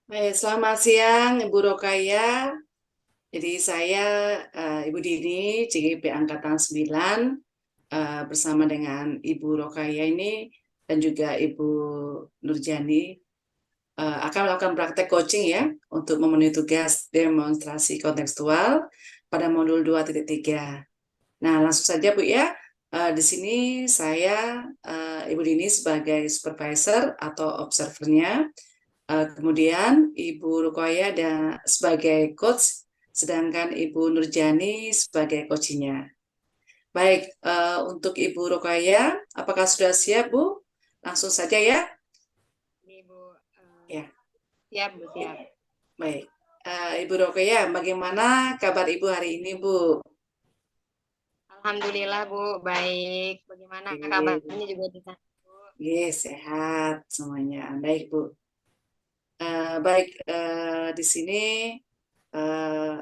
Baik, selamat siang Ibu Rokaya. Jadi saya Ibu Dini, CGP Angkatan 9 bersama dengan Ibu Rokaya ini dan juga Ibu Nurjani akan melakukan praktek coaching ya untuk memenuhi tugas demonstrasi kontekstual pada modul 2.3. Nah, langsung saja Bu ya. Di sini saya Ibu Dini sebagai supervisor atau observernya. Kemudian Ibu Rukoya dan sebagai coach, sedangkan Ibu Nurjani sebagai coachnya. Baik, untuk Ibu Rukoya, apakah sudah siap Bu? Langsung saja ya. Ibu, Ya, siap Bu, siap. baik. Ibu Rukoya, bagaimana kabar Ibu hari ini Bu? Alhamdulillah Bu, baik. Bagaimana Oke, kabarnya juga di sana Bu? oke, sehat semuanya. Baik Bu. Baik, di sini eh,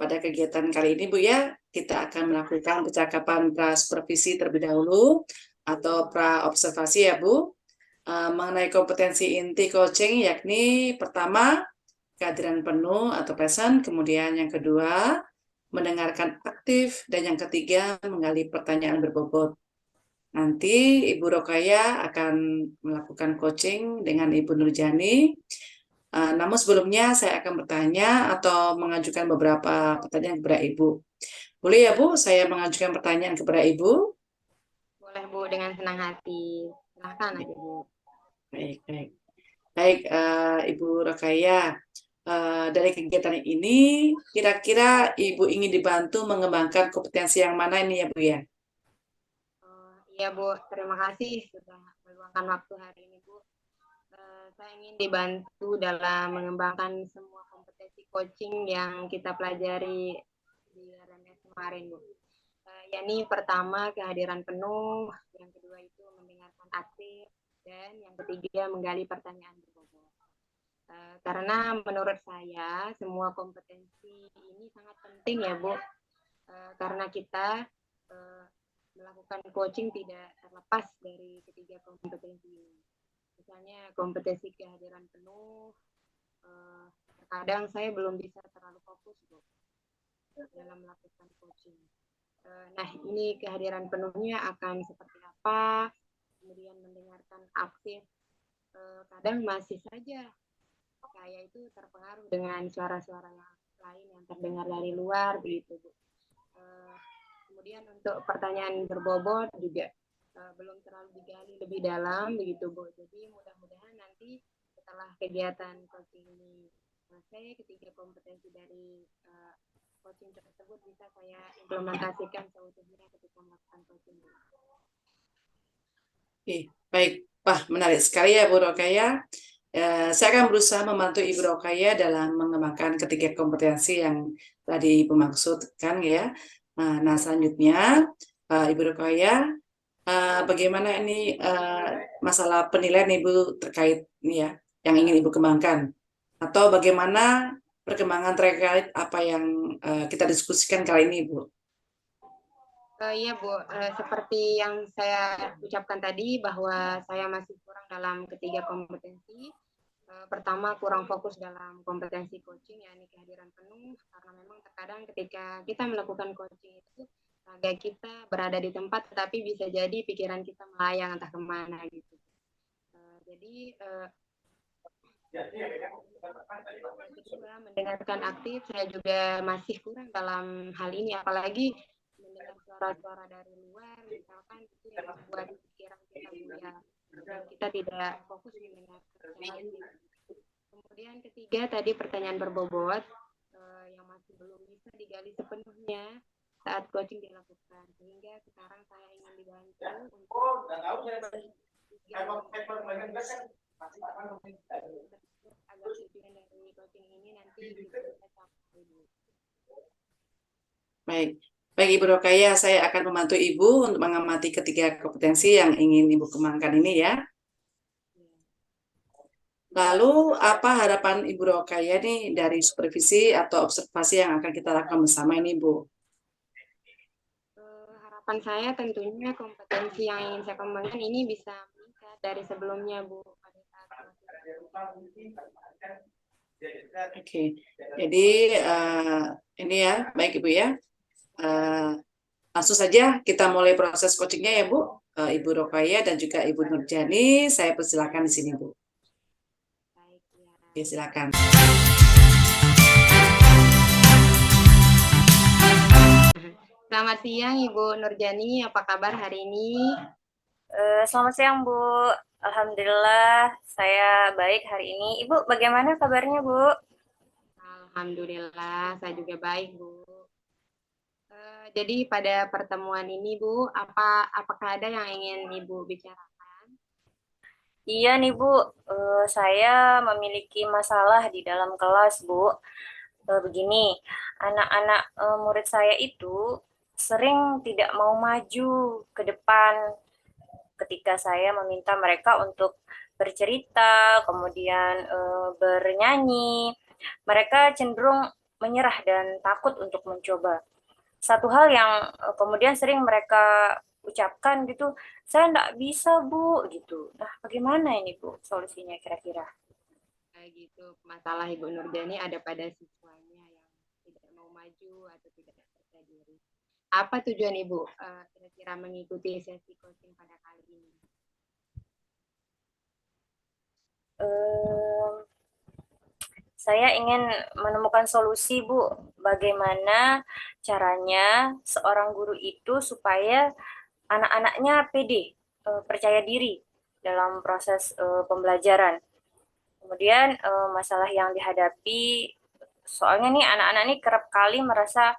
pada kegiatan kali ini Bu ya, kita akan melakukan percakapan pra-supervisi terlebih dahulu atau pra-observasi ya Bu, mengenai kompetensi inti coaching yakni pertama kehadiran penuh atau present, kemudian yang kedua mendengarkan aktif, dan yang ketiga menggali pertanyaan berbobot. Nanti Ibu Rokaya akan melakukan coaching dengan Ibu Nurjani. Namun sebelumnya saya akan bertanya atau mengajukan beberapa pertanyaan kepada Ibu. Boleh ya Bu, saya mengajukan pertanyaan kepada Ibu? Boleh Bu, dengan senang hati. Silahkan aja Bu. Baik, baik. Baik, Ibu Rakaya, dari kegiatan ini, kira-kira Ibu ingin dibantu mengembangkan kompetensi yang mana ini ya Bu ya? Iya Bu, terima kasih sudah meluangkan waktu hari ini Bu. Saya ingin dibantu dalam mengembangkan semua kompetensi coaching yang kita pelajari di RMS kemarin Bu. Yakni pertama kehadiran penuh, yang kedua itu mendengarkan aktif, dan yang ketiga menggali pertanyaan berbobot. Karena menurut saya semua kompetensi ini sangat penting ya Bu, karena kita uh, melakukan coaching tidak terlepas dari ketiga kompetensi ini. Misalnya kompetensi kehadiran penuh, terkadang saya belum bisa terlalu fokus Bu dalam melakukan coaching. Nah, ini kehadiran penuhnya akan seperti apa, kemudian mendengarkan aktif, kadang masih saja saya itu terpengaruh dengan suara-suara yang lain yang terdengar dari luar begitu Bu. Kemudian untuk pertanyaan berbobot juga belum terlalu digali lebih dalam begitu Bu. Jadi mudah-mudahan nanti setelah kegiatan coaching ini selesai, ketiga kompetensi dari coaching tersebut bisa saya implementasikan seutuhnya ketika melakukan coaching. Oke, baik. Wah, menarik sekali ya Bu Rokaya. Saya akan berusaha membantu Ibu Rokaya dalam mengembangkan ketiga kompetensi yang tadi Ibu maksudkan ya. Nah, selanjutnya Ibu Rokaya, bagaimana ini masalah penilaian Ibu terkait ini ya, yang ingin Ibu kembangkan? Atau bagaimana perkembangan terkait apa yang kita diskusikan kali ini, Bu? Iya Bu, seperti yang saya ucapkan tadi bahwa saya masih kurang dalam ketiga kompetensi. Pertama kurang fokus dalam kompetensi coaching, yakni kehadiran penuh, karena memang terkadang ketika kita melakukan coaching itu raga kita berada di tempat, tetapi bisa jadi pikiran kita melayang entah kemana gitu. Jadi kedua mendengarkan aktif, saya juga masih kurang dalam hal ini, apalagi mendengar suara-suara dari luar, misalkan itu yang membuat pikiran kita buyar dan kita tidak fokus mendengarkan hal ini. Kemudian ketiga tadi pertanyaan berbobot yang masih belum bisa digali sepenuhnya saat coaching dilakukan, sehingga sekarang saya ingin dibantu untuk agar tujuan dari coaching ini nanti bisa tercapai. Baik. Baik, Ibu Rokaya, saya akan membantu Ibu untuk mengamati ketiga kompetensi yang ingin Ibu kembangkan ini ya. Lalu, apa harapan Ibu Rokaya nih dari supervisi atau observasi yang akan kita lakukan bersama ini, Bu? Harapan saya tentunya kompetensi yang ingin saya kembangkan ini bisa meningkat dari sebelumnya Bu, pada saat Oke, jadi ini ya, baik Ibu ya. Eh, Langsung saja kita mulai proses coachingnya ya Bu. Ibu Rokaya dan juga Ibu Nurjani, saya persilakan di sini Bu. Baik, ya. Oke, silakan. Selamat siang Ibu Nurjani, apa kabar hari ini? Selamat siang, Bu. Alhamdulillah, saya baik hari ini. Ibu, bagaimana kabarnya, Bu? Alhamdulillah, saya juga baik, Bu. Jadi pada pertemuan ini, Bu, apakah ada yang ingin Ibu bicarakan? Iya nih, Bu. Saya memiliki masalah di dalam kelas, Bu. Begini, anak-anak murid saya itu sering tidak mau maju ke depan ketika saya meminta mereka untuk bercerita, kemudian bernyanyi. Mereka cenderung menyerah dan takut untuk mencoba. Satu hal yang kemudian sering mereka ucapkan gitu, saya enggak bisa Bu, gitu. Nah, bagaimana ini Bu solusinya kira-kira? Gitu, masalah Ibu Nurjani ada pada siswanya yang tidak mau maju atau tidak percaya diri. Apa tujuan Ibu kira-kira mengikuti sesi coaching pada kali ini? Saya ingin menemukan solusi, Bu. Bagaimana caranya seorang guru itu supaya anak-anaknya pede, percaya diri dalam proses pembelajaran. Kemudian masalah yang dihadapi, soalnya nih anak-anak ini kerap kali merasa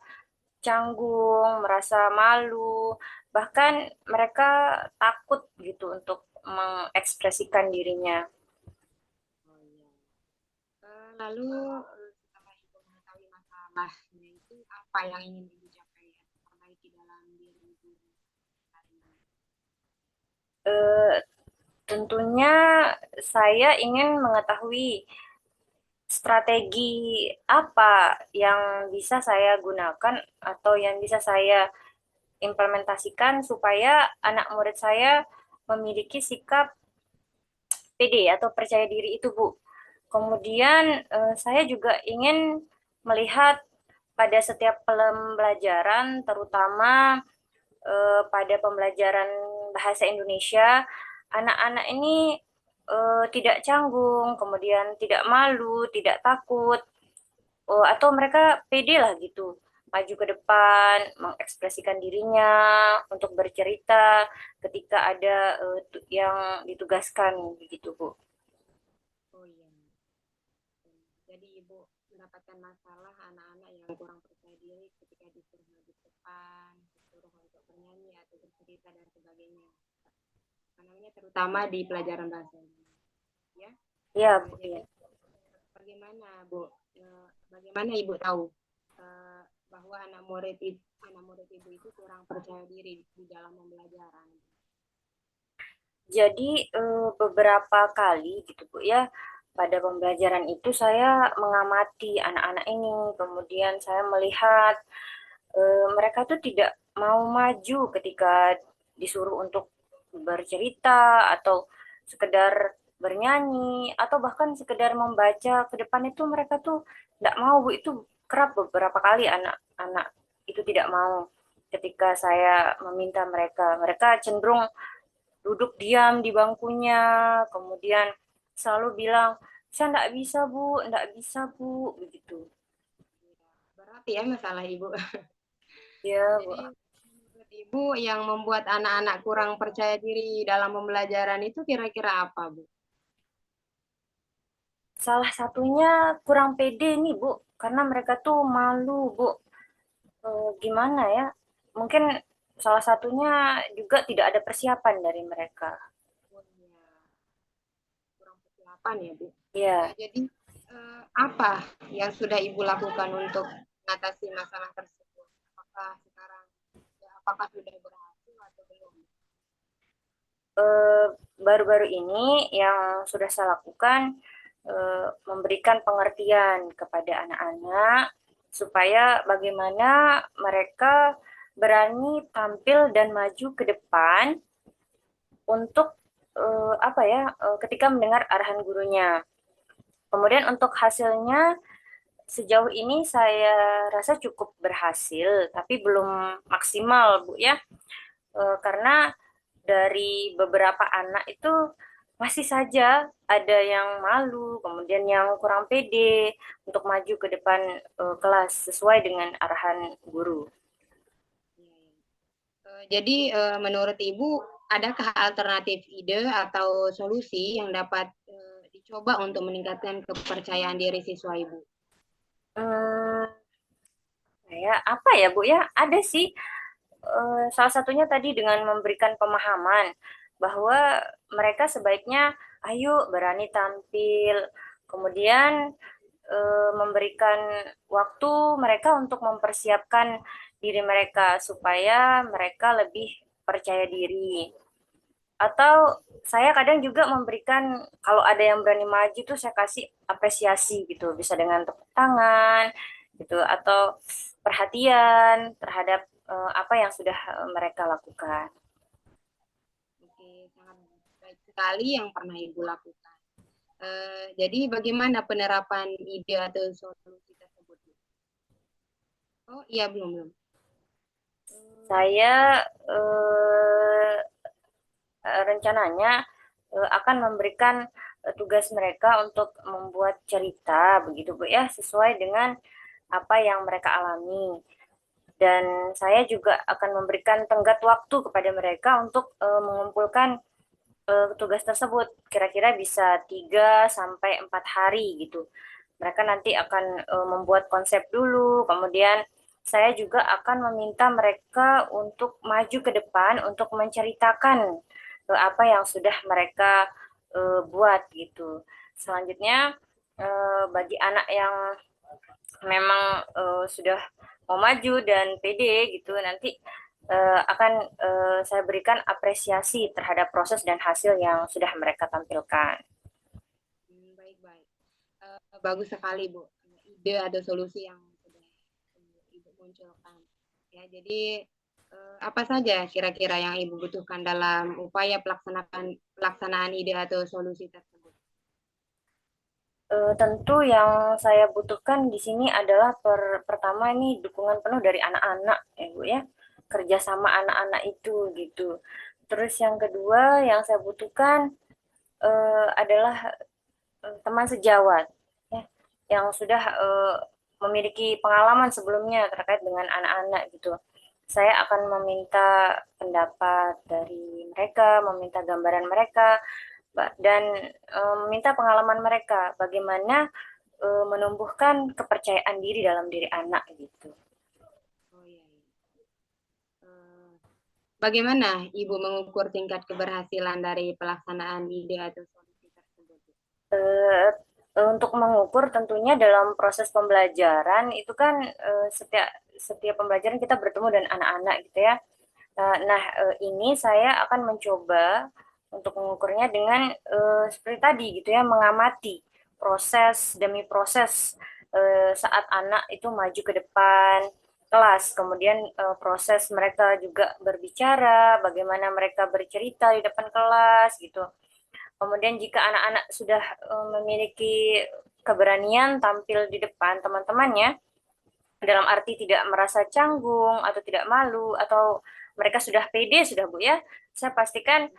canggung, merasa malu, bahkan mereka takut gitu untuk mengekspresikan dirinya. Oh, iya. Lalu setelah Ibu mengetahui masalahnya itu apa yang ingin Ibu capai perbaiki dalam diri Ibu hari ini? Tentunya saya ingin mengetahui strategi apa yang bisa saya gunakan atau yang bisa saya implementasikan supaya anak murid saya memiliki sikap pede atau percaya diri itu, Bu. Kemudian saya juga ingin melihat pada setiap pembelajaran, terutama pada pembelajaran bahasa Indonesia, anak-anak ini tidak canggung, kemudian tidak malu, tidak takut, atau mereka pede lah gitu, maju ke depan, mengekspresikan dirinya untuk bercerita ketika ada yang ditugaskan begitu, Bu. Oh iya. Jadi Ibu mendapatkan masalah anak-anak yang kurang percaya diri ketika disuruh maju ke depan, disuruh untuk bernyanyi atau bercerita dan sebagainya. Namanya terutama di pelajaran bahasa Indonesia. Ya. Iya, Bu. Jadi Iya. bagaimana Bu? Bagaimana Ibu tahu bahwa anak murid Ibu itu kurang percaya diri di dalam pembelajaran? Jadi beberapa kali gitu Bu ya, pada pembelajaran itu saya mengamati anak-anak ini, kemudian saya melihat mereka tuh tidak mau maju ketika disuruh untuk bercerita atau sekedar bernyanyi atau bahkan sekedar membaca ke depan itu mereka tuh tidak mau Bu. Itu kerap beberapa kali anak-anak itu tidak mau ketika saya meminta mereka. Mereka cenderung duduk diam di bangkunya, kemudian selalu bilang, saya enggak bisa Bu, enggak bisa Bu, begitu. Berat ya masalah Ibu. Ya, Bu. Jadi menurut Ibu yang membuat anak-anak kurang percaya diri dalam pembelajaran itu kira-kira apa, Bu? Salah satunya kurang pede nih, Bu, karena mereka tuh malu, Bu. Gimana ya? Mungkin salah satunya juga tidak ada persiapan dari mereka. Oh, ya. Kurang persiapan ya, Bu. Ya, Jadi apa yang sudah Ibu lakukan untuk mengatasi masalah tersebut? Apakah sekarang apakah sudah berhasil atau belum? baru-baru ini yang sudah saya lakukan memberikan pengertian kepada anak-anak supaya bagaimana mereka berani tampil dan maju ke depan untuk ketika mendengar arahan gurunya. Kemudian untuk hasilnya sejauh ini saya rasa cukup berhasil, tapi belum maksimal, Bu ya. Karena dari beberapa anak itu masih saja ada yang malu, kemudian yang kurang pede untuk maju ke depan kelas sesuai dengan arahan guru. Jadi menurut Ibu, adakah alternatif ide atau solusi yang dapat dicoba untuk meningkatkan kepercayaan diri siswa Ibu? Hmm, apa ya Bu ya? Ada sih. Salah satunya tadi dengan memberikan pemahaman bahwa mereka sebaiknya ayo berani tampil, kemudian memberikan waktu mereka untuk mempersiapkan diri mereka supaya mereka lebih percaya diri. Atau saya kadang juga memberikan kalau ada yang berani maju tuh saya kasih apresiasi gitu, bisa dengan tepuk tangan gitu atau perhatian terhadap apa yang sudah mereka lakukan. Oke, sangat baik sekali yang pernah Ibu lakukan. Jadi bagaimana penerapan ide atau solusi tersebut? Oh iya, belum. Saya rencananya akan memberikan tugas mereka untuk membuat cerita begitu Bu ya, sesuai dengan apa yang mereka alami. Dan saya juga akan memberikan tenggat waktu kepada mereka untuk mengumpulkan tugas tersebut. Kira-kira bisa 3 sampai 4 hari gitu. Mereka nanti akan membuat konsep dulu, kemudian saya juga akan meminta mereka untuk maju ke depan untuk menceritakan apa yang sudah mereka buat gitu. Selanjutnya bagi anak yang memang sudah mau maju dan pede gitu nanti akan saya berikan apresiasi terhadap proses dan hasil yang sudah mereka tampilkan. Baik. Bagus sekali Bu, ide atau solusi yang sudah Ibu munculkan. Ya, jadi apa saja kira-kira yang Ibu butuhkan dalam upaya pelaksanaan ide atau solusi tersebut? Tentu yang saya butuhkan di sini adalah pertama ini dukungan penuh dari anak-anak ya Bu ya, kerjasama anak-anak itu gitu. Terus yang kedua yang saya butuhkan adalah teman sejawat ya, yang sudah memiliki pengalaman sebelumnya terkait dengan anak-anak gitu. Saya akan meminta pendapat dari mereka, meminta gambaran mereka, dan meminta pengalaman mereka bagaimana menumbuhkan kepercayaan diri dalam diri anak gitu. Oh iya. Bagaimana Ibu mengukur tingkat keberhasilan dari pelaksanaan ide atau solusi tersebut? Eh, untuk mengukur tentunya dalam proses pembelajaran itu kan setiap pembelajaran kita bertemu dengan anak-anak gitu ya. Nah, ini saya akan mencoba untuk mengukurnya dengan seperti tadi gitu ya, mengamati proses demi proses saat anak itu maju ke depan kelas, kemudian proses mereka juga berbicara, bagaimana mereka bercerita di depan kelas gitu. Kemudian jika anak-anak sudah memiliki keberanian tampil di depan teman-temannya, dalam arti tidak merasa canggung atau tidak malu atau mereka sudah pede sudah Bu ya, saya pastikan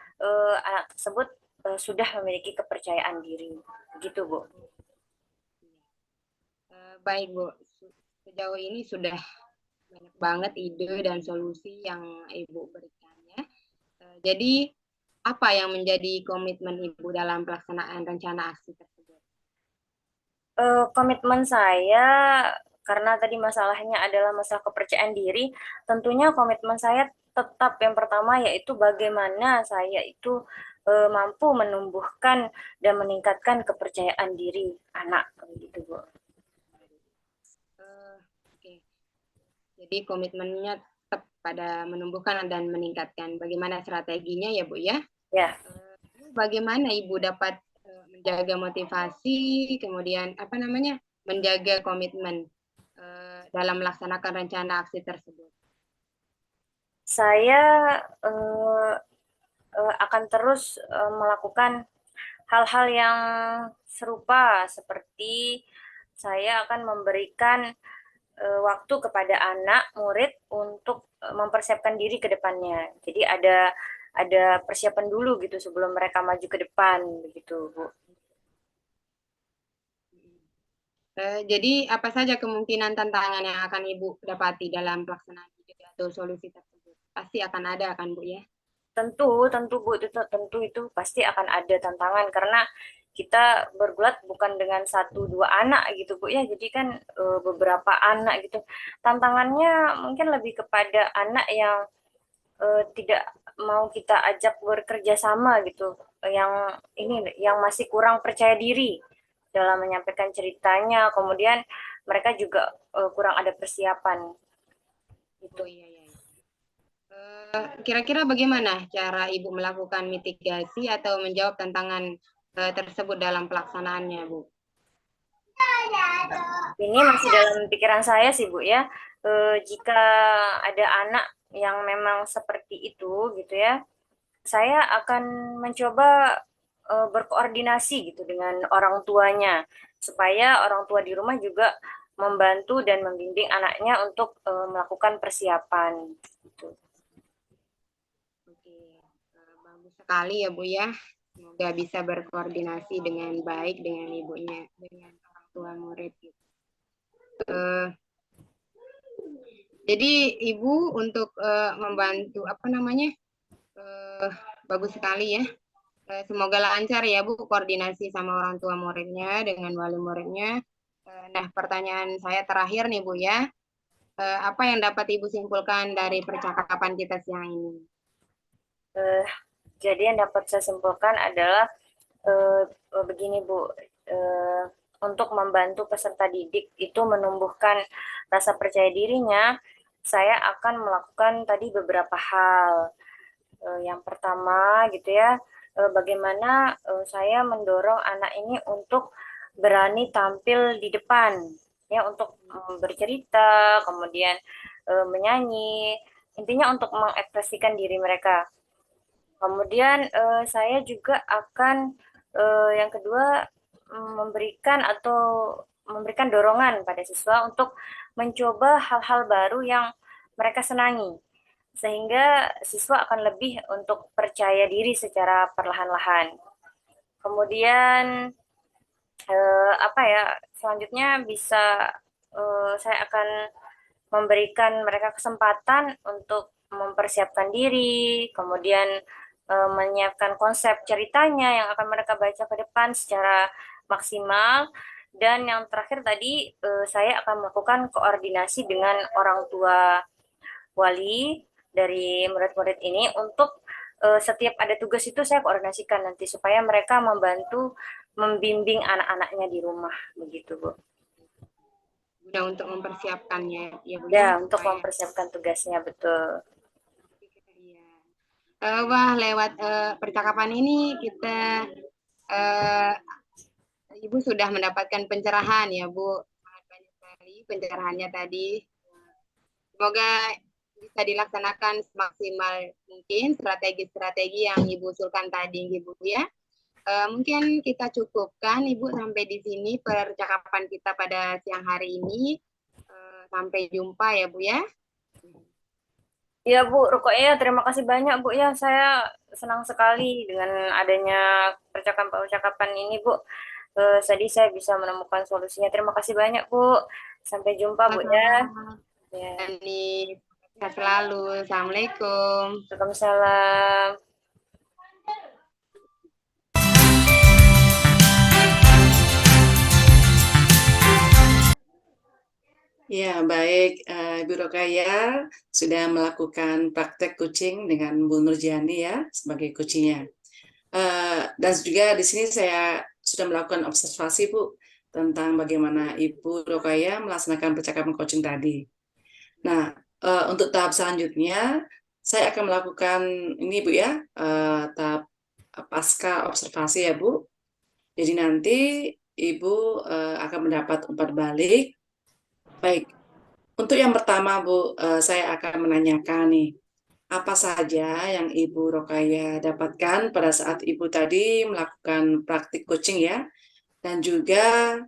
anak tersebut sudah memiliki kepercayaan diri. Begitu Bu. Baik Bu, sejauh ini sudah banyak banget ide dan solusi yang Ibu berikannya. Jadi apa yang menjadi komitmen Ibu dalam pelaksanaan rencana aksi tersebut? Komitmen saya karena tadi masalahnya adalah masalah kepercayaan diri, tentunya komitmen saya tetap yang pertama yaitu bagaimana saya itu mampu menumbuhkan dan meningkatkan kepercayaan diri anak gitu Bu. Oke. Jadi komitmennya tetap pada menumbuhkan dan meningkatkan. Bagaimana strateginya ya Bu ya? Ya. Bagaimana Ibu dapat menjaga motivasi, kemudian menjaga komitmen dalam melaksanakan rencana aksi tersebut? Saya eh, akan terus melakukan hal-hal yang serupa, seperti saya akan memberikan waktu kepada anak murid untuk mempersiapkan diri ke depannya. Jadi ada persiapan dulu gitu sebelum mereka maju ke depan begitu, Bu. Jadi apa saja kemungkinan tantangan yang akan Ibu dapati dalam pelaksanaan ide atau solusi tersebut? Pasti akan ada kan Bu ya? Tentu Bu, tentu itu pasti akan ada tantangan karena kita bergulat bukan dengan satu dua anak gitu Bu ya, jadi kan beberapa anak gitu. Tantangannya mungkin lebih kepada anak yang tidak mau kita ajak bekerja sama gitu, yang ini yang masih kurang percaya diri dalam menyampaikan ceritanya, kemudian mereka juga kurang ada persiapan gitu. Oh iya, iya. Kira-kira bagaimana cara Ibu melakukan mitigasi atau menjawab tantangan tersebut dalam pelaksanaannya, Bu? Ini masih dalam pikiran saya sih Bu ya. Jika ada anak yang memang seperti itu gitu ya, saya akan mencoba berkoordinasi gitu dengan orang tuanya supaya orang tua di rumah juga membantu dan membimbing anaknya untuk melakukan persiapan gitu. Oke, bagus sekali ya Bu ya. Semoga bisa berkoordinasi dengan baik dengan ibunya, dengan orang tua murid. Gitu. Jadi Ibu untuk membantu apa namanya, bagus sekali ya. Semoga lancar ya Bu koordinasi sama orang tua muridnya dengan wali muridnya. Nah pertanyaan saya terakhir nih Bu ya. Apa yang dapat Ibu simpulkan dari percakapan kita siang ini? Jadi yang dapat saya simpulkan adalah begini Bu, untuk membantu peserta didik itu menumbuhkan rasa percaya dirinya, saya akan melakukan tadi beberapa hal. Yang pertama gitu ya, bagaimana saya mendorong anak ini untuk berani tampil di depan, ya untuk bercerita, kemudian menyanyi, intinya untuk mengekspresikan diri mereka. Kemudian saya juga akan yang kedua memberikan dorongan pada siswa untuk mencoba hal-hal baru yang mereka senangi, sehingga siswa akan lebih untuk percaya diri secara perlahan-lahan. Kemudian apa ya, selanjutnya bisa saya akan memberikan mereka kesempatan untuk mempersiapkan diri, kemudian menyiapkan konsep ceritanya yang akan mereka baca ke depan secara maksimal. Dan yang terakhir tadi, saya akan melakukan koordinasi dengan orang tua wali dari murid-murid ini untuk setiap ada tugas itu saya koordinasikan nanti supaya mereka membantu membimbing anak-anaknya di rumah begitu Bu. Udah untuk mempersiapkannya ya Bu Ya, ya. untuk mempersiapkan tugasnya betul. Iya. Wah lewat percakapan ini kita Ibu sudah mendapatkan pencerahan ya Bu. Sangat banyak sekali pencerahannya tadi. Semoga bisa dilaksanakan semaksimal mungkin strategi-strategi yang Ibu usulkan tadi Ibu ya. Mungkin kita cukupkan Ibu sampai di sini percakapan kita pada siang hari ini. Sampai jumpa ya Bu ya. Ya Bu, Rukoya terima kasih banyak Bu ya. Saya senang sekali dengan adanya percakapan-percakapan ini Bu. Jadi saya bisa menemukan solusinya. Terima kasih banyak Bu. Sampai jumpa Bu ya. Ya. Ini sehat selalu. Assalamualaikum. Waalaikumsalam. Ya, baik. Ibu Rokaya sudah melakukan praktek kucing dengan Bu Nurjani ya sebagai kucingnya. Dan juga di sini saya sudah melakukan observasi Bu tentang bagaimana Ibu Rokaya melaksanakan percakapan coaching tadi. Nah, untuk tahap selanjutnya saya akan melakukan ini Bu ya, tahap pasca observasi ya Bu. Jadi nanti Ibu akan mendapat umpan balik. Baik, untuk yang pertama Bu, saya akan menanyakan nih, apa saja yang Ibu Rokaya dapatkan pada saat Ibu tadi melakukan praktik coaching ya, dan juga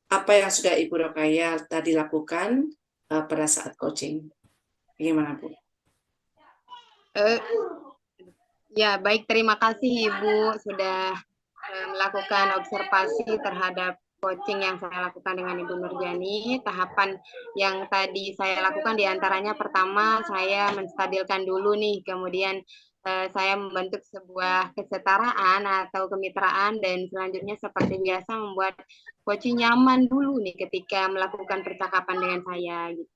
apa yang sudah Ibu Rokaya tadi lakukan pada saat coaching. Gimana, Bu? Eh, ya, baik. Terima kasih Ibu sudah melakukan observasi terhadap coaching yang saya lakukan dengan Ibu Nurjani. Tahapan yang tadi saya lakukan diantaranya pertama saya menstabilkan dulu nih, kemudian saya membentuk sebuah kesetaraan atau kemitraan, dan selanjutnya seperti biasa membuat coaching nyaman dulu nih ketika melakukan percakapan dengan saya gitu.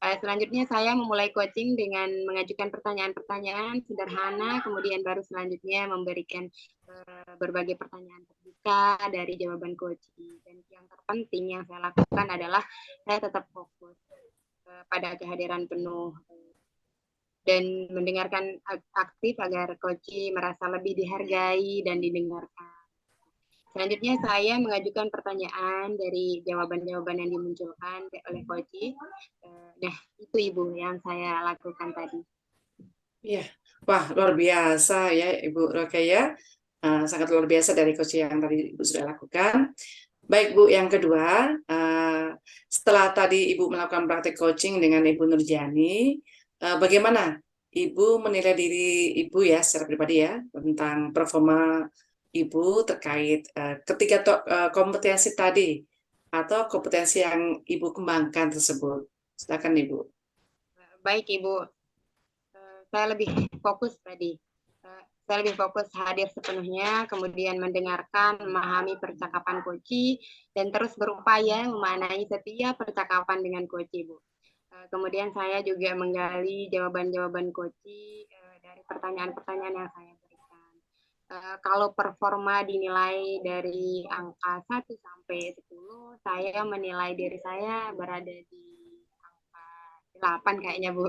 Selanjutnya saya memulai coaching dengan mengajukan pertanyaan-pertanyaan sederhana, kemudian baru selanjutnya memberikan berbagai pertanyaan terbuka dari jawaban coaching. Dan yang terpenting yang saya lakukan adalah saya tetap fokus pada kehadiran penuh dan mendengarkan aktif agar coaching merasa lebih dihargai dan didengarkan. Selanjutnya saya mengajukan pertanyaan dari jawaban-jawaban yang dimunculkan oleh coaching. Nah, itu Ibu yang saya lakukan tadi. Iya, wah luar biasa ya Ibu Rokaya, sangat luar biasa dari coaching yang tadi Ibu sudah lakukan. Baik Bu, yang kedua, setelah tadi Ibu melakukan praktik coaching dengan Ibu Nurjani, bagaimana Ibu menilai diri Ibu ya secara pribadi ya tentang performa Ibu terkait ketiga kompetensi tadi atau kompetensi yang Ibu kembangkan tersebut. Silakan Ibu. Baik Ibu, saya lebih fokus tadi. Saya lebih fokus hadir sepenuhnya, kemudian mendengarkan, memahami percakapan coach, dan terus berupaya memaknai setiap percakapan dengan coach, Bu. Kemudian saya juga menggali jawaban-jawaban coach dari pertanyaan-pertanyaan yang saya berikan. Kalau performa dinilai dari angka 1 sampai 10, saya menilai diri saya berada di angka 8 kayaknya, Bu.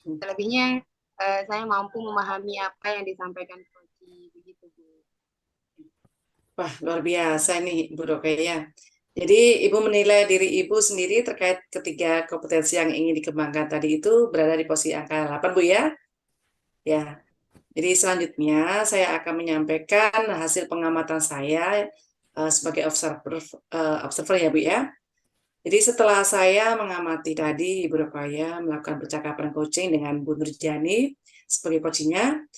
Selebihnya saya mampu memahami apa yang disampaikan coach, begitu Bu. Wah, luar biasa nih Ibu Rokaya. Jadi Ibu menilai diri Ibu sendiri terkait ketiga kompetensi yang ingin dikembangkan tadi itu berada di posisi angka 8 Bu ya. Ya. Jadi selanjutnya saya akan menyampaikan hasil pengamatan saya sebagai observer ya Bu ya. Jadi setelah saya mengamati tadi Ibu Rokaya melakukan percakapan coaching dengan Bu Nurjani sebagai coachingnya,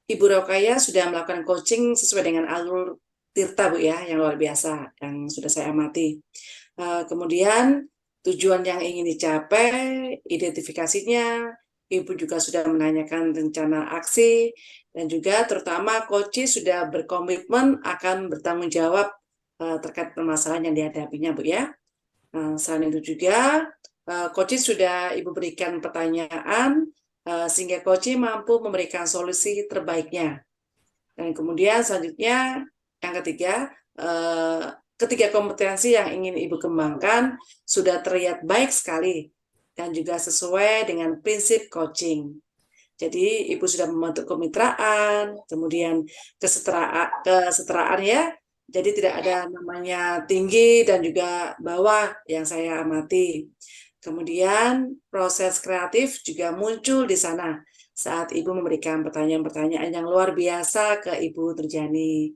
Ibu Rokaya sudah melakukan coaching sesuai dengan alur Tirta Bu ya, yang luar biasa, yang sudah saya amati. Kemudian tujuan yang ingin dicapai, identifikasinya, Ibu juga sudah menanyakan rencana aksi, dan juga terutama coach sudah berkomitmen akan bertanggung jawab terkait permasalahan yang dihadapinya Bu ya. Selain itu juga, coach sudah Ibu berikan pertanyaan, sehingga coach mampu memberikan solusi terbaiknya. Dan kemudian selanjutnya, yang ketiga, ketiga kompetensi yang ingin Ibu kembangkan sudah terlihat baik sekali dan juga sesuai dengan prinsip coaching. Jadi Ibu sudah membentuk kemitraan, kemudian kesetaraan ya. Jadi tidak ada namanya tinggi dan juga bawah yang saya amati. Kemudian proses kreatif juga muncul di sana saat Ibu memberikan pertanyaan-pertanyaan yang luar biasa ke Ibu Nurjani.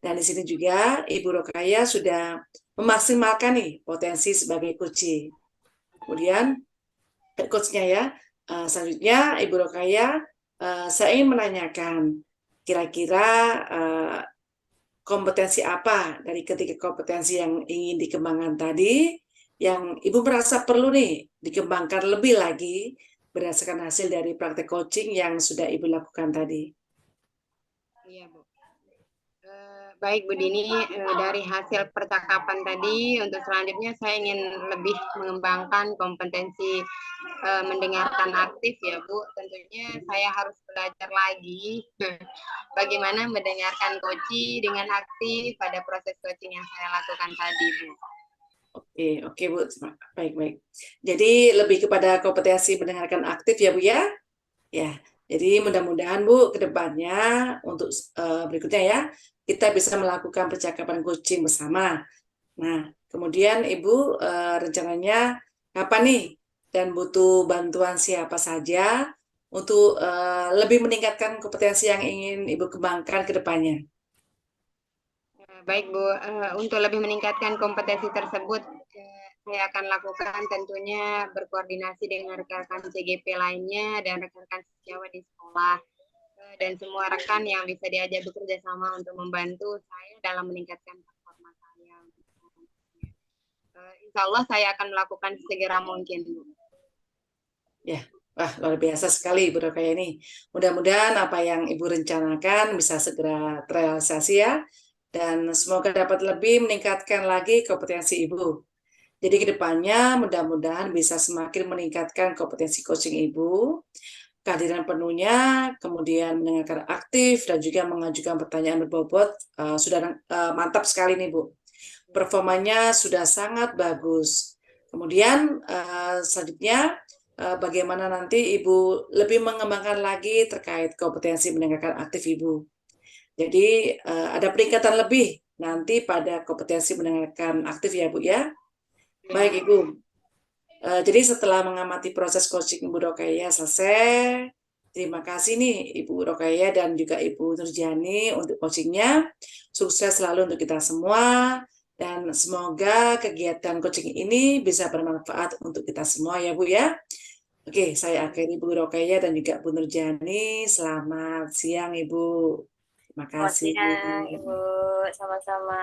Dan di sini juga Ibu Rokaya sudah memaksimalkan nih potensi sebagai coach. Kemudian coachnya ya, selanjutnya Ibu Rokaya, saya ingin menanyakan kira-kira kompetensi apa dari ketiga kompetensi yang ingin dikembangkan tadi yang Ibu merasa perlu nih dikembangkan lebih lagi berdasarkan hasil dari praktek coaching yang sudah Ibu lakukan tadi. Iya Bu. Baik Bu Dini, dari hasil percakapan tadi, untuk selanjutnya saya ingin lebih mengembangkan kompetensi mendengarkan aktif ya Bu. Tentunya saya harus belajar lagi bagaimana mendengarkan coach dengan aktif pada proses coaching yang saya lakukan tadi Bu. Oke Bu, baik. Jadi lebih kepada kompetensi mendengarkan aktif ya Bu ya. Ya, jadi mudah-mudahan Bu ke depannya untuk berikutnya ya, kita bisa melakukan percakapan coaching bersama. Nah, kemudian Ibu rencananya kapan nih dan butuh bantuan siapa saja untuk lebih meningkatkan kompetensi yang ingin Ibu kembangkan ke depannya? Baik Bu, untuk lebih meningkatkan kompetensi tersebut, saya akan lakukan tentunya berkoordinasi dengan rekan-rekan CGP lainnya dan rekan-rekan sejawat di sekolah, dan semua rekan yang bisa diajak bekerja sama untuk membantu saya dalam meningkatkan performa saya. Insya Allah saya akan melakukan segera mungkin Bu. Ya, wah luar biasa sekali Ibu Rokaya ini. Mudah-mudahan apa yang Ibu rencanakan bisa segera terrealisasi ya, dan semoga dapat lebih meningkatkan lagi kompetensi Ibu. Jadi kedepannya mudah-mudahan bisa semakin meningkatkan kompetensi coaching Ibu, kehadiran penuhnya, kemudian mendengarkan aktif, dan juga mengajukan pertanyaan berbobot. Sudah mantap sekali nih Bu. Performanya sudah sangat bagus. Kemudian selanjutnya bagaimana nanti Ibu lebih mengembangkan lagi terkait kompetensi mendengarkan aktif Ibu. Jadi ada peningkatan lebih nanti pada kompetensi mendengarkan aktif ya Bu ya. Baik Ibu. Jadi setelah mengamati proses coaching Ibu Rokaya selesai, terima kasih nih Ibu Rokaya dan juga Ibu Nurjani untuk coachingnya. Sukses selalu untuk kita semua. Dan semoga kegiatan coaching ini bisa bermanfaat untuk kita semua ya Bu ya. Oke, saya akhiri Bu Rokaya dan juga Bu Nurjani. Selamat siang Ibu. Terima Selamat kasih. siang, Ibu. Sama-sama.